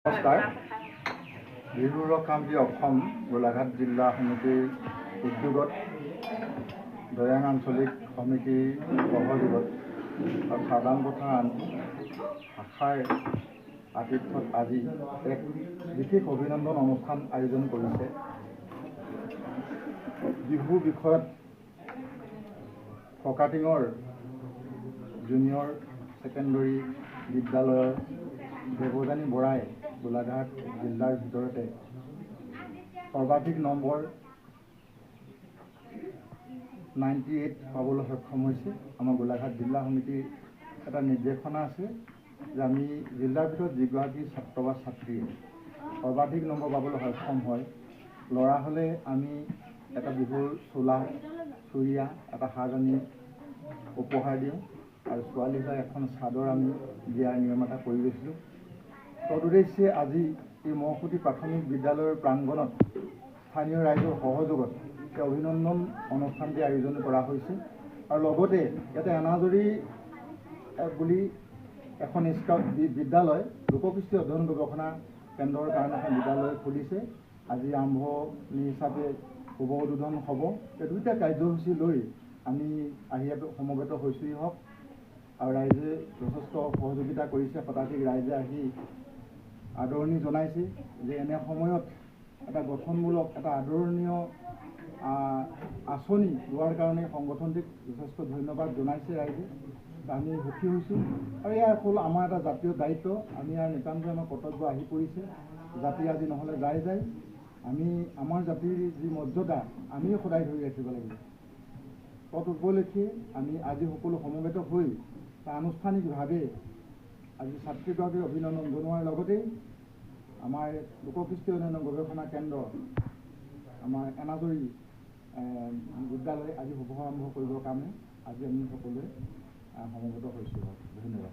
নমস্কাৰ। বিহু ৰক্ষামন্ত্ৰী অসম গোলাঘাট জিলা সমিতিৰ উদ্যোগত দৈয়াং আঞ্চলিক সমিতিৰ সহযোগত আৰু সাধাৰণ শাখাৰ আতিথ্যত আজি এক বিশেষ অভিনন্দন অনুষ্ঠান আয়োজন কৰিছে। বিহু বিষয়ত ফকাটিঙৰ জুনিয়ৰ ছেকেণ্ডেৰী বিদ্যালয়ৰ দেৱযানী বৰাই গোলাঘাট জিলাৰ ভিতৰতে সৰ্বাধিক নম্বৰ 98 পাবলৈ সক্ষম হৈছে। আমাৰ গোলাঘাট জিলা সমিতিৰ এটা নিৰ্দেশনা আছে যে আমি জিলাৰ ভিতৰত যিগৰাকী ছাত্ৰ বা ছাত্ৰীয়ে সৰ্বাধিক নম্বৰ পাবলৈ সক্ষম হয়, ল'ৰা হ'লে আমি এটা বিহুৰ চোলা চুৰিয়া এটা সাজ আনি উপহাৰ দিওঁ আৰু ছোৱালী হ'লে এখন চাদৰ আমি দিয়াৰ নিয়ম এটা কৰি লৈছিলোঁ। তদুদ্দেশ্যে আজি এই মহসুতি প্ৰাথমিক বিদ্যালয়ৰ প্ৰাংগণত স্থানীয় ৰাইজৰ সহযোগত এই অভিনন্দন অনুষ্ঠানটি আয়োজন কৰা হৈছে আৰু লগতে ইয়াতে এনাজৰী বুলি এখন স্কাউট বিদ্যালয় লোককৃষ্টি অধ্যয়ন গৱেষণা কেন্দ্ৰৰ কাৰণে এখন বিদ্যালয় খুলিছে। আজি আৰম্ভণি হিচাপে শুভ উদ্বোধন হ'ব। এই দুইটা কাৰ্যসূচী লৈ আমি আহি সমবেত হৈছোঁহি হওক আৰু ৰাইজে যথেষ্ট সহযোগিতা কৰিছে। শতাধিক ৰাইজে আহি আদৰণি জনাইছে যে এনে সময়ত এটা গঠনমূলক এটা আদৰণীয় আঁচনি লোৱাৰ কাৰণে সংগঠনটিক যথেষ্ট ধন্যবাদ জনাইছে ৰাইজে। আমি সুখী হৈছোঁ আৰু এয়া হ'ল আমাৰ এটা জাতীয় দায়িত্ব। আমি ইয়াৰ নিতান্তই আমাৰ কৰ্তব্য আহি পৰিছে। জাতি আজি নহ'লে যায় আমি আমাৰ জাতিৰ যি মৰ্যাদা আমি সদায় ধৰি ৰাখিব লাগিব। তৎ উপলক্ষে আমি আজি সকলো সমবেত হৈ আনুষ্ঠানিকভাৱে আজি ছাত্ৰীগৰাকীক অভিনন্দন জনোৱাৰ লগতেই আমাৰ লোককৃষ্টি অধ্যয়ন গৱেষণা কেন্দ্ৰ আমাৰ এনাজৰী বিদ্যালয় আজি শুভাৰম্ভ কৰিবৰ কাৰণে আজি আমি সকলোৱে সমবেত হৈছোঁ। ধন্যবাদ।